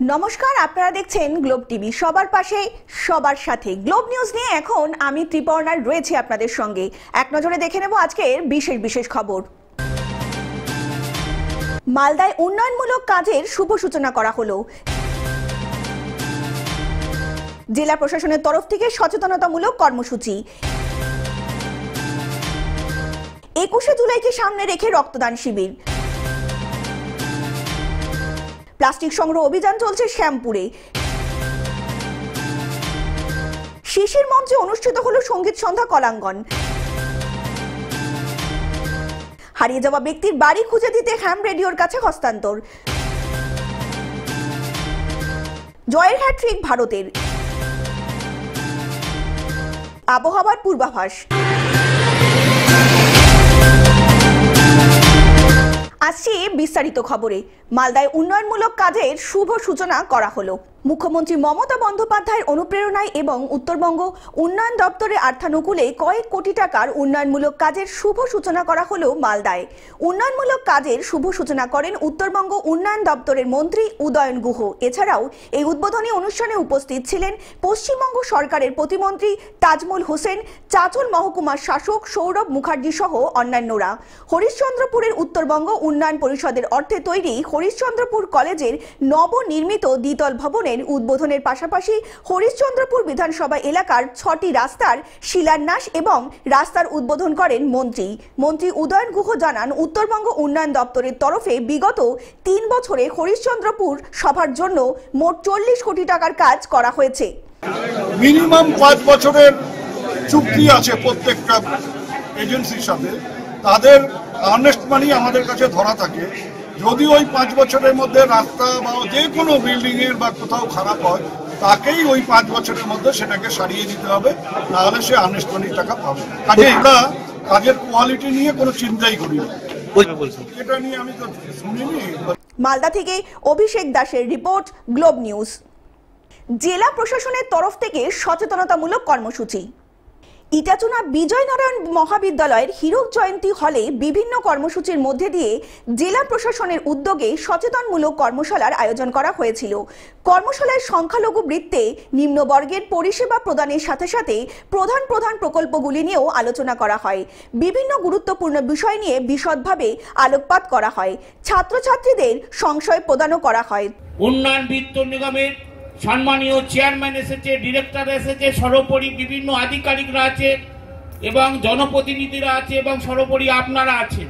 নমস্কার, আপনারা দেখছেন গ্লোব টিভি। সবার পাশে সবার সাথে গ্লোব নিউজ নিয়ে এখন আমি ত্রিপর্ণার রয়েছে আপনাদের সঙ্গে। এক নজরে দেখে নেব আজকের বিশেষ খবর। মালদায় উন্নয়নমূলক কাজের শুভ সূচনা করা হলো। জেলা প্রশাসনের তরফ থেকে সচেতনতামূলক কর্মসূচি। 21শে জুলাইকে সামনে রেখে রক্তদান শিবির। প্লাস্টিক সংগ্রহ অভিযান চলছে শ্যামপুরে। শিশির মঞ্চে অনুষ্ঠিত হলো সঙ্গীত সন্ধ্যা কলাঙ্গন। হারিয়ে যাওয়া ব্যক্তির বাড়ি খুঁজে দিতে হ্যাম রেডিওর কাছে হস্তান্তর। জয়ের হ্যাট্রিক ভারতের। আবহাওয়ার পূর্বাভাস। আসছি বিস্তারিত খবরে। মালদায় উন্নয়নমূলক কাজের শুভ সূচনা করা হলো। মুখ্যমন্ত্রী মমতা বন্দ্যোপাধ্যায়ের অনুপ্রেরণায় এবং উত্তরবঙ্গ উন্নয়ন দপ্তরের অর্থানুকূলে কয়েক কোটি টাকার উন্নয়নমূলক কাজের শুভ সূচনা করা হলো মালদায়। উন্নয়নমূলক কাজের শুভ সূচনা করেন উত্তরবঙ্গ উন্নয়ন দপ্তরের মন্ত্রী উদয়ন গুহ। এছাড়াও এই উদ্বোধনী অনুষ্ঠানে উপস্থিত ছিলেন পশ্চিমবঙ্গ সরকারের প্রতিমন্ত্রী তাজমুল হোসেন, চাঁচল মহকুমার শাসক সৌরভ মুখার্জি সহ অন্যান্যরা। হরিশ্চন্দ্রপুরের উত্তরবঙ্গ উন্নয়ন পরিষদের অর্থে তৈরি হরিশ্চন্দ্রপুর কলেজের নবনির্মিত দ্বিতল ভবনের উদ্বোধনের পাশাপাশি হরিশ্চন্দ্রপুর বিধানসভা এলাকার 6টি রাস্তার শিলান্যাস এবং রাস্তার উদ্বোধন করেন মন্ত্রী উদয়ন গুহ জানান, উত্তরবঙ্গ উন্নয়ন দপ্তরের তরফে বিগত 3 বছরে হরিশ্চন্দ্রপুর সভার জন্য মোট 40 কোটি টাকার কাজ করা হয়েছে। মিনিমাম 5 বছরের চুক্তি আছে প্রত্যেকটা এজেন্সির সাথে। তাদের আর্নেস্ট মানি আমাদের কাছে ধরা থাকে। যদি ওই 5 বছরের মধ্যে রাস্তা বা যে কোনো বিল্ডিং এর বা কোথাও খারাপ হয়, তাকেই ওই 5 বছরের মধ্যে সেটাকে সারিয়ে দিতে হবে, নাহলে সে আর্নেস্ট মানি টাকা পাবে। কাজে আমরা কাজের কোয়ালিটি নিয়ে কোনো চিন্তাই করি না। এটা নিয়ে আমি তো শুনিনি। মালদা থেকে অভিষেক দাসের রিপোর্ট, গ্লোব নিউজ। জেলা প্রশাসনের তরফ থেকে সচেতনতামূলক কর্মসূচি। ইটাচুনা বিজয়নারায়ণ মহাবিদ্যালয়ের হীরক জয়ন্তী হলে বিভিন্ন কর্মসূচির মধ্যে দিয়ে জেলা প্রশাসনের উদ্যোগে সচেতনমূলক কর্মশালার আয়োজন করা হয়েছিল। কর্মশালায় সংখ্যালঘু বৃত্তে নিম্নবর্গের পরিষেবা প্রদানের সাথে সাথে প্রধান প্রকল্পগুলি নিয়েও আলোচনা করা হয়। বিভিন্ন গুরুত্বপূর্ণ বিষয় নিয়ে বিশদভাবে আলোকপাত করা হয়। ছাত্রছাত্রীদের সংশয় প্রদানও করা হয়। উন্নয়ন বিত্ত নিগমের সম্মানীয় চেয়ারম্যান এসেছে, ডিরেক্টর এসেছে, সর্বোপরি বিভিন্ন আধিকারিকরা আছে এবং জনপ্রতিনিধিরা আছে এবং সর্বোপরি আপনারা আছেন।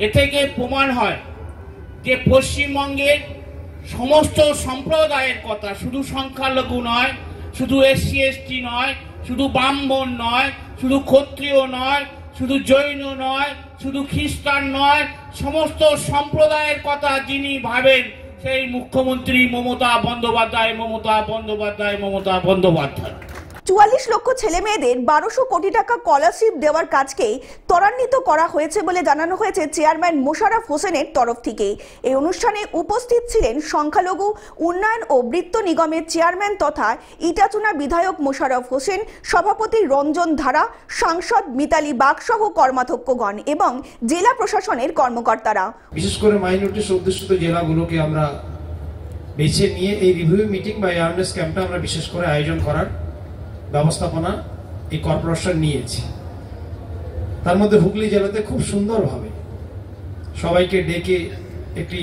এ থেকে প্রমাণ হয় যে পশ্চিমবঙ্গের সমস্ত সম্প্রদায়ের কথা, শুধু সংখ্যালঘু নয়, শুধু এসসি এসটি নয়, শুধু ব্রাহ্মণ নয়, শুধু ক্ষত্রিয় নয়, শুধু জৈন নয়, শুধু খ্রিস্টান নয়, সমস্ত সম্প্রদায়ের কথা যিনি ভাবেন সেই মুখ্যমন্ত্রী মমতা বন্দ্যোপাধ্যায়। 44 লক্ষ ছেলে মেয়েদের 1200 কোটি টাকা স্কলারশিপ দেওয়ার কাজকে ত্বরান্বিত করা হয়েছে বলে জানানো হয়েছে চেয়ারম্যান মোশাররফ হোসেনের তরফ থেকে। এই অনুষ্ঠানে উপস্থিত ছিলেন সংখ্যালঘু উন্নয়ন ও বৃত্ত নিগমের চেয়ারম্যান তথা ইটাচুনা বিধায়ক মোশাররফ হোসেন, সভাপতি রঞ্জন ধারা, সাংসদ মিতালি বাগ সহ কর্মাধ্যক্ষগণ এবং জেলা প্রশাসনের কর্মকর্তারা। বিশেষ করে মাইনরিটি অধ্যুষিত জেলাগুলোকে আমরা বেছে নিয়ে এই রিভিউ মিটিং বা অ্যাওয়ারনেস ক্যাম্পটা আমরা বিশেষ করে আয়োজন করার ব্যবস্থাপনা এই কর্পোরেশন নিয়েছে। তার মধ্যে হুগলি জেলাতে খুব সুন্দরভাবে সবাইকে ডেকে একটি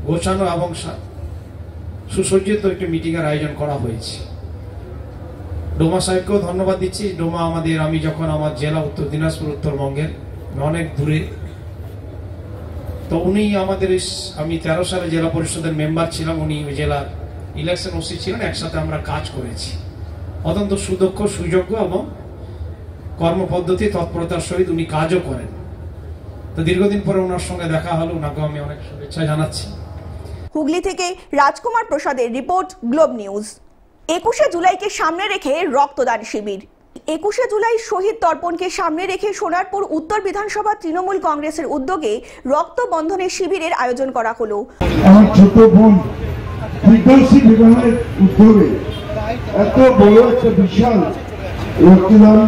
গোছানো এবং সুসজ্জিত একটি মিটিং এর আয়োজন করা হয়েছে। ডোমা সাহেবকেও ধন্যবাদ দিচ্ছি। ডোমা আমি যখন আমার জেলা উত্তর দিনাজপুর, উত্তরবঙ্গের অনেক দূরে, তো উনি আমাদের, আমি 13 সালে জেলা পরিষদের মেম্বার ছিলাম, উনি ওই জেলার ইলেকশন ওসি ছিলেন, একসাথে আমরা কাজ করেছি। অত্যন্ত সুদক্ষ, সুযোগ্য এবং কর্মপদ্ধতি তৎপরতার সহিত উনি কাজও করেন। তো দীর্ঘদিন পরে ওনার সঙ্গে দেখা হলো, ওনাকে আমি অনেক শুভেচ্ছা জানাচ্ছি। হুগলি থেকে রাজকুমার প্রসাদের রিপোর্ট, গ্লোব নিউজ। 21শে জুলাইকে সামনে রেখে রক্তদান শিবির। 21শে জুলাই শহীদ তর্পণকে সামনে রেখে সোনারপুর উত্তর বিধানসভা তৃণমূল কংগ্রেসের উদ্যোগে রক্ত বন্ধনের শিবিরের আয়োজন করা হলো। আমার ছোট বোন বিদ্যাসী বিভাগের উদ্যোগে এত বড় একটা বিশাল রক্তদান,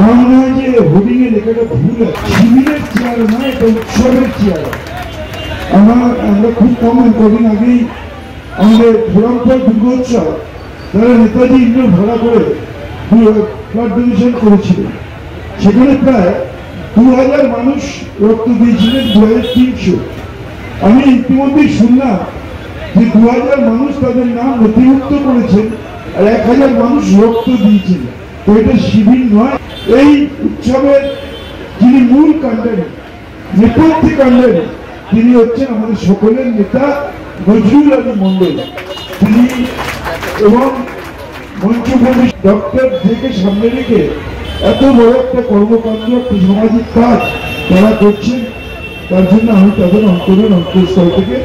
আমরা যে হোর্ডিং এ লেখাটা ভুল, শিবিরের চেয়ার নয়, এটা উৎসবের চেয়ার। আমরা খুব কম কদিন আগে ফোরামফল দুর্গোৎসব তারা নেতাজি ইন্দ্র ভাড়া করে ব্লাড ডোনেশন করেছিলেন। সেখানে প্রায় 2000 মানুষ রক্ত দিয়েছিলেন, 2300। আমি ইতিমধ্যেই শুনলাম যে 2000 মানুষ তাদের নাম নথিভুক্ত করেছেন আর 1000 মানুষ রক্ত দিয়েছেন। তো এটা শিবির নয়। এই উৎসবের যিনি মূল কাণ্ডারী, নেপথ্যে কাণ্ডারী, তিনি হচ্ছেন আমাদের সকলের নেতা নজরুল আলী মন্ডল। তিনি এবং মঞ্চভূমি ডক্টর জেকে সামনে রেখে এত বড় একটা কর্মকাণ্ড, একটা সামাজিক কাজ তারা করছেন, তার জন্য আমি তাদের অন্তঃস্থল থেকে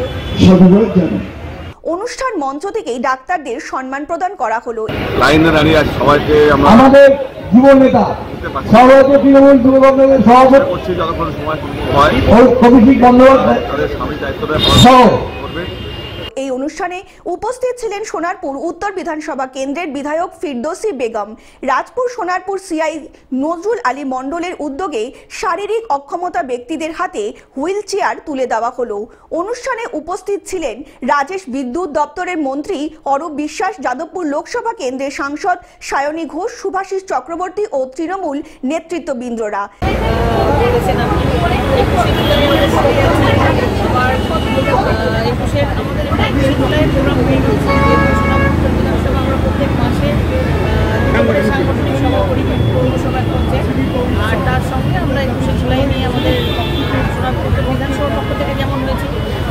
সাধুবাদ জানাই। অনুষ্ঠান মঞ্চ থেকেই ডাক্তারদের সম্মান প্রদান করা হলো। লাইনে দাঁড়িয়ে আজ সবাইকে আমরা আমাদের যুব নেতা সর্বভারতীয় তৃণমূল যুব কংগ্রেসের সভাপতি করছি যতক্ষণ সময় হয় কৌশিক বন্দ্যোপাধ্যায় তাদের স্বামী দায়িত্বটা সহ করবে। এই অনুষ্ঠানে উপস্থিত ছিলেন সোনারপুর উত্তর বিধানসভা কেন্দ্রের বিধায়ক ফিরদৌসী বেগম। রাজপুর সোনারপুর সিআই নজরুল আলী মণ্ডলের উদ্যোগে শারীরিক অক্ষমতা ব্যক্তিদের হাতে হুইল চেয়ার তুলে দেওয়া হলো। অনুষ্ঠানে উপস্থিত ছিলেন রাজেশ বিদ্যুৎ দপ্তরের মন্ত্রী অরূপ বিশ্বাস, যাদবপুর লোকসভা কেন্দ্রের সাংসদ সায়নী ঘোষ, শুভাশিস চক্রবর্তী ও তৃণমূল নেতৃত্ববৃন্দরা। সাংগঠনিক সভাপতি পৌরসভার পঞ্চায়েত, আর তার সঙ্গে আমরা 21শে জুলাই নিয়ে আমাদের সোনারপুর বিধানসভার পক্ষ থেকে যেমন হয়েছে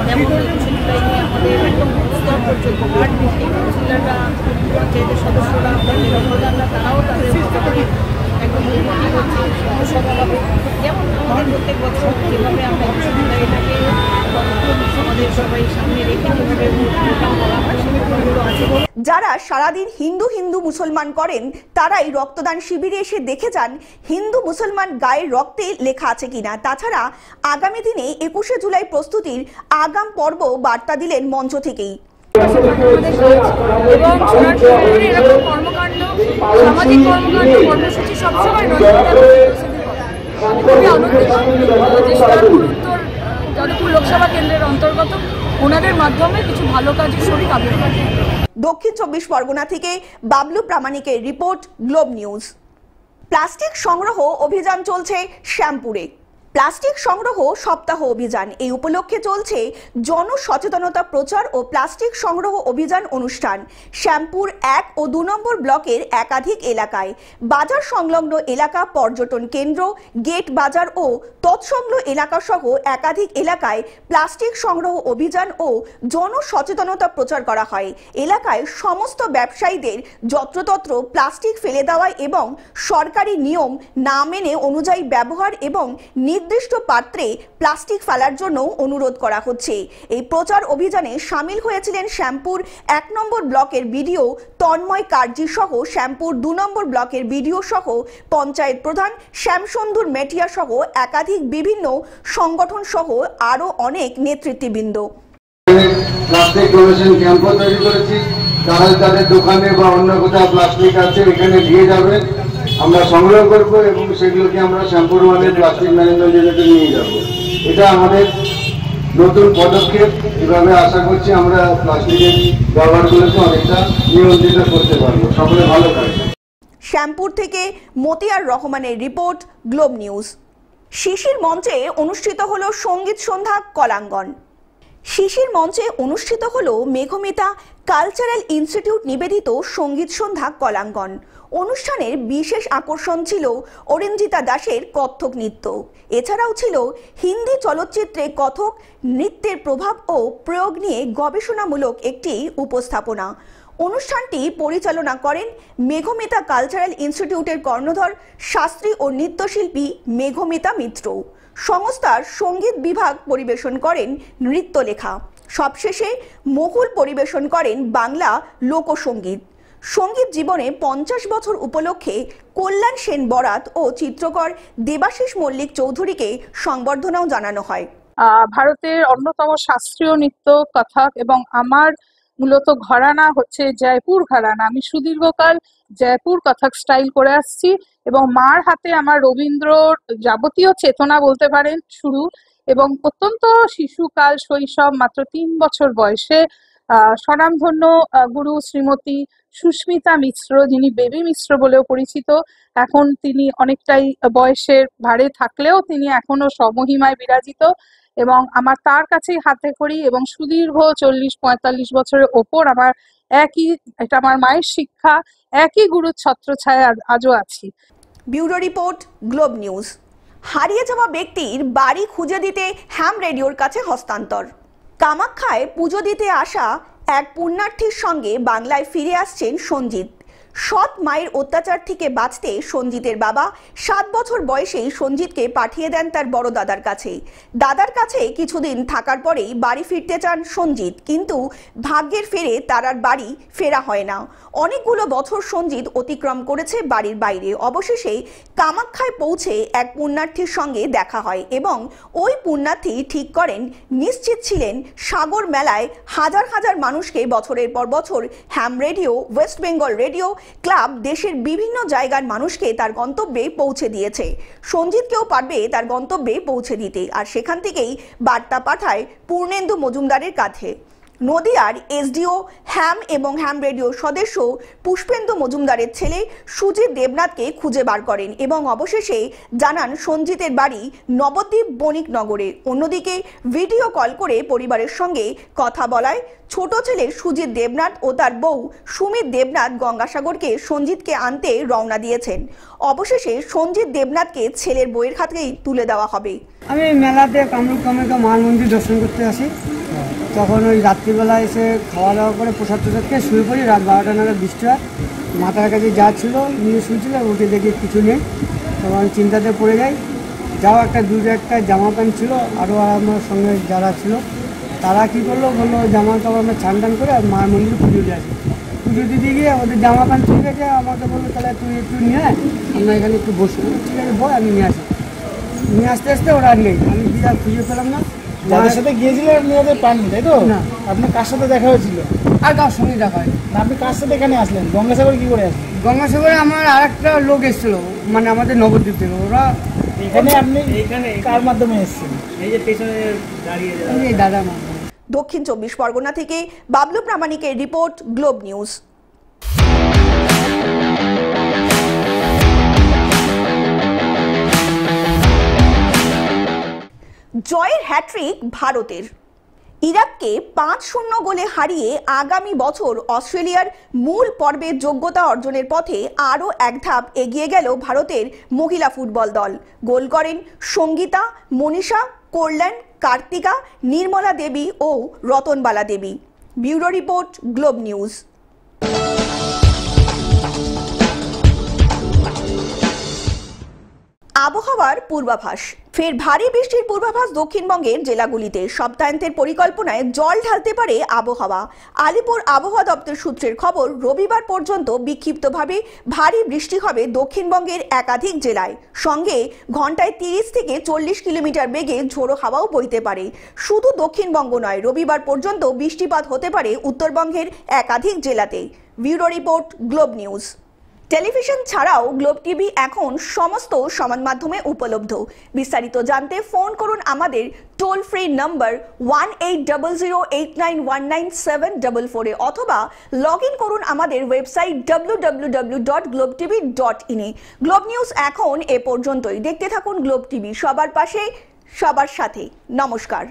তেমন 21শে জুলাই নিয়ে আমাদের একদম স্তর পর্যন্ত ওয়ার্ড ভিত্তিক কাউন্সিলররা, পঞ্চায়েতের সদস্যরা, প্রধানরা তারাও তাদের একদম হচ্ছে সভাভাবে যেমন আমাদের প্রত্যেক বছর যেভাবে আমরা 21শে জুলাই এটাকে আমাদের সবাই সামনে রেখে যেভাবে বলা হয় সেগুলো আছে। যারা সারাদিন হিন্দু হিন্দু মুসলমান করেন তারাই রক্তদান শিবিরে এসে দেখে যান হিন্দু মুসলমান গায়ের রক্তে লেখা আছে কিনা। তাছাড়া আগামী দিনে 21শে জুলাই প্রস্তুতির আগাম পর্ব বার্তা দিলেন মঞ্চ থেকেই। এবং এরকম কর্মকাণ্ড, সামাজিক কর্মকাণ্ড, কর্মসূচি সবসময় খুবই আনন্দিত যে সোনারপুর উত্তর যাদবপুর লোকসভা কেন্দ্রের অন্তর্গত ওনাদের মাধ্যমে কিছু ভালো কাজের শরীর আবির্ভাব। দক্ষিণ 24 পরগনা থেকে বাবলু প্রামাণিকের রিপোর্ট, গ্লোব নিউজ। প্লাস্টিক সংগ্রহ অভিযান চলছে শ্যামপুরে। প্লাস্টিক সংগ্রহ সপ্তাহ অভিযান, এই উপলক্ষে চলছে জনসচেতনতা প্রচার ও প্লাস্টিক সংগ্রহ অভিযান অনুষ্ঠান। শ্যামপুর 1 ও 2 নম্বর ব্লকের একাধিক এলাকায়, বাজার সংলগ্ন এলাকা, পর্যটন কেন্দ্র, গেট বাজার ও তৎসংলগ্ন এলাকা সহ একাধিক এলাকায় প্লাস্টিক সংগ্রহ অভিযান ও জনসচেতনতা প্রচার করা হয়। এলাকায় সমস্ত ব্যবসায়ীদের যত্রতত্র প্লাস্টিক ফেলে দেওয়া এবং সরকারি নিয়ম না মেনে অনুযায়ী ব্যবহার এবং নির্দিষ্ট পাত্রে প্লাস্টিক ফেলার জন্য অনুরোধ করা হচ্ছে। এই প্রচার অভিযানে সামিল হয়েছিলেন শ্যামপুর 1 নম্বর ব্লকের বিডিও তন্ময় কার্জি সহ শ্যামপুর 2 নম্বর ব্লকের বিডিও সহ পঞ্চায়েত প্রধান শ্যামসুন্দর মেটিয়া সহ একাধিক বিভিন্ন সংগঠন সহ আরো অনেক নেতৃত্ববৃন্দ। প্লাস্টিক ডোনেশন ক্যাম্পও তৈরি করেছি। তারা তাদের দোকানে বা অন্য কোথাও প্লাস্টিক আছে এখানে দিয়ে যাবেন, আমরা সংগ্রহ করব এবং সেগুলোকে আমরা শ্যামপুর ওয়ানের প্লাস্টিক ম্যানেজমেন্ট ইউনিটে নিয়ে যাব। এটা আমাদের নতুন পদক্ষেপ। এভাবে আশা করছি আমরা প্লাস্টিকের ব্যবহারগুলোকে অনেকটা নিয়ন্ত্রিত করতে পারবো। সকলে ভালো থাকবেন। শ্যামপুর থেকে মতিয়ার রহমানের রিপোর্ট, গ্লোব নিউজ। শিশির মঞ্চে অনুষ্ঠিত হলো সঙ্গীত সন্ধ্যা কলাঙ্গন। শিশির মঞ্চে অনুষ্ঠিত হলো মেঘমিতা কালচারাল ইনস্টিটিউট নিবেদিত সঙ্গীত সন্ধ্যা কলাঙ্গন। অনুষ্ঠানের বিশেষ আকর্ষণ ছিল অরিঞ্জিতা দাসের কত্থক নৃত্য। এছাড়াও ছিল হিন্দি চলচ্চিত্রে কত্থক নৃত্যের প্রভাব ও প্রয়োগ নিয়ে গবেষণামূলক একটি উপস্থাপনা। অনুষ্ঠানটি পরিচালনা করেন মেঘমিতা কালচারাল ইনস্টিটিউটের কর্ণধর শাস্ত্রী ও নৃত্যশিল্পী মেঘমিতা মিত্র। সংস্থার সঙ্গীত বিভাগ পরিবেশন করেন নৃত্যলেখা। সবশেষে মহুল পরিবেশন করেন বাংলা লোকসঙ্গীত। সঙ্গীত জীবনে 50 বছর উপলক্ষে কল্যাণ সেন বরাত ও চিত্রকর দেবাশিস মল্লিক চৌধুরীকে সংবর্ধনাও জানানো হয়। ভারতের অন্যতম শাস্ত্রীয় নৃত্য কথক এবং আমার মূলত ঘরানা হচ্ছে জয়পুর ঘরানা। আমি সুদীর্ঘকাল জয়পুর কথক স্টাইল করে আসছি এবং মার হাতে আমার রবীন্দ্রর যাবতীয় চেতনা বলতে পারেন শুরু, এবং অত্যন্ত শিশুকাল শৈশব মাত্র 3 বছর বয়সে স্বনামধন্য গুরু শ্রীমতী সুস্মিতা মিশ্র, যিনি বেবি মিশ্র বলেও পরিচিত। এখন তিনি অনেকটাই বয়সের ভারে থাকলেও তিনি এখনো স্বমহিমায় বিরাজিত এবং আমার তার কাছেই হাতে খড়ি এবং সুদীর্ঘ 40-45 বছরের ওপর আমার এটা আমার মায়ের শিক্ষা, একই গুরুর ছত্রছায়ায় আজও আছি। Bureau report, globe news. হারিয়ে যাওয়া ব্যক্তির বাড়ি খুঁজে দিতে হ্যাম রেডিওর কাছে হস্তান্তর। কামাখ্যায় পুজো দিতে আসা এক পুণ্যার্থীর সঙ্গে বাংলায় ফিরে আসছেন সঞ্জিত। সৎ মায়ের অত্যাচার থেকে বাঁচতে সঞ্জিতের বাবা 7 বছর বয়সেই সঞ্জিতকে পাঠিয়ে দেন তার বড় দাদার কাছে। দাদার কাছে কিছুদিন থাকার পরেই বাড়ি ফিরতে চান সঞ্জিত, কিন্তু ভাগ্যের ফেরে তার আর বাড়ি ফেরা হয় না। অনেকগুলো বছর সঞ্জিত অতিক্রম করেছে বাড়ির বাইরে। অবশেষে কামাখ্যায় পৌঁছে এক পুণ্যার্থীর সঙ্গে দেখা হয় এবং ওই পুণ্যার্থী ঠিক করেন, নিশ্চিত ছিলেন সাগর মেলায় হাজার হাজার মানুষকে বছরের পর বছর ham radio, West Bengal radio club দেশের বিভিন্ন জায়গার মানুষকে তার গন্তব্যে পৌঁছে দিয়েছে। সঞ্জিতকেও পারবে তার গন্তব্যে পৌঁছে দিতে, আর সেখান থেকেই বার্তা পাঠায় পূর্ণেন্দু মজুমদারের কাছে। নদিয়ার এসডিও হ্যাম এবং হ্যাম রেডিও সদস্য পুষ্পেন্দু মজুমদারের ছেলে সুজিত দেবনাথকে খুঁজে বার করেন এবং অবশেষে জানান সঞ্জিতের বাড়ি নবদ্বীপ বণিকনগরে। অন্যদিকে ভিডিও কল করে পরিবারের সঙ্গে কথা বলায় ছোট ছেলে সুজিত দেবনাথ ও তার বউ সুমিত দেবনাথ গঙ্গাসাগরকে সঞ্জিতকে আনতে রওনা দিয়েছেন। অবশেষে সঞ্জিত দেবনাথকে ছেলের বউয়ের হাতেই তুলে দেওয়া হবে। আমি মেলাতে কামরূপ কামাখ্যা মা মন্দির দর্শন করতে আসি, তখন ওই রাত্রিবেলা এসে খাওয়া দাওয়া করে প্রসাদ টসাদ খেয়ে শুয়ে পড়ি। রাত 12টা নাগাদ বৃষ্টি হয়। মাথার কাছে যা ছিল নিয়ে শুয়েছিল, উঠে দেখি কিছু নেই, তখন চিন্তাতে পড়ে যাই। যাও একটা জামা প্যান্ট ছিল, আরও আমার সঙ্গে যারা ছিল তারা কী করলো, বললো জামা কাপড় আমরা ছান টান করে মায়ের মন্দিরে পুজো দিয়ে আসি। পুজো দিতে গিয়ে ওদের জামা প্যান্ট ঠিক গেছে, আমাকে বললো তাহলে তুই একটু নিয়ে আয়, আমরা এখানে একটু বসি। ঠিক আছে বল, আমি নিয়ে আসি। নিয়ে আসতে আসতে ওরা আর নেই, আমি কি আর খুঁজে পেলাম না। যাদের সাথে গিয়েছিলেন আপনি ওদের পাননি, তাই তো? না। আপনি কার সাথে দেখা হয়েছিল? আর কার সঙ্গে দেখা হয় না। আপনি কার সাথে এখানে আসলেন? গঙ্গাসাগরে কি করে আসলেন? গঙ্গাসাগরে আমার আর একটা লোক এসেছিল, মানে আমাদের নবদ্বীপ থেকে। ওরা এখানে আপনি কার মাধ্যমে এসেছেন? এই যে পেছনে দাঁড়িয়ে দাদা। দক্ষিণ 24 পরগনা থেকে বাবলু প্রামাণিকের রিপোর্ট, গ্লোব নিউজ। জয়ের হ্যাট্রিক ভারতের। ইরাককে 5-0 গোলে হারিয়ে আগামী বছর অস্ট্রেলিয়ার মূল পর্বে যোগ্যতা অর্জনের পথে আরও এক ধাপ এগিয়ে গেল ভারতের মহিলা ফুটবল দল। গোল করেন সঙ্গীতা, মনীষা, কল্যাণ, কার্তিকা, নির্মলা দেবী ও Ratanbala Devi. Bureau report, globe news. আবহাওয়ার পূর্বাভাস। ফের ভারী বৃষ্টির পূর্বাভাস দক্ষিণবঙ্গের জেলাগুলিতে। সপ্তাহান্তের পরিকল্পনায় জল ঢালতে পারে আবহাওয়া। আলিপুর আবহাওয়া দপ্তর সূত্রের খবর, রবিবার পর্যন্ত বিক্ষিপ্তভাবে ভারী বৃষ্টি হবে দক্ষিণবঙ্গের একাধিক জেলায়। সঙ্গে ঘন্টায় 30 থেকে 40 কিলোমিটার বেগে ঝোড়ো হাওয়াও বইতে পারে। শুধু দক্ষিণবঙ্গ নয়, রবিবার পর্যন্ত বৃষ্টিপাত হতে পারে উত্তরবঙ্গের একাধিক জেলাতে। Bureau report, globe news. Television ছাড়াও গ্লোব টিভি এখন সমস্ত সমাজ মাধ্যমে উপলব্ধ। বিস্তারিত জানতে ফোন করুন আমাদের টোল ফ্রি নম্বর 1800891974 অথবা লগ ইন করুন আমাদের ওয়েবসাইট www.globetv.in এ। গ্লোব নিউজ এখন এ পর্যন্তই। দেখতে থাকুন গ্লোব টিভি, সবার পাশে, সবার সাথে। নমস্কার।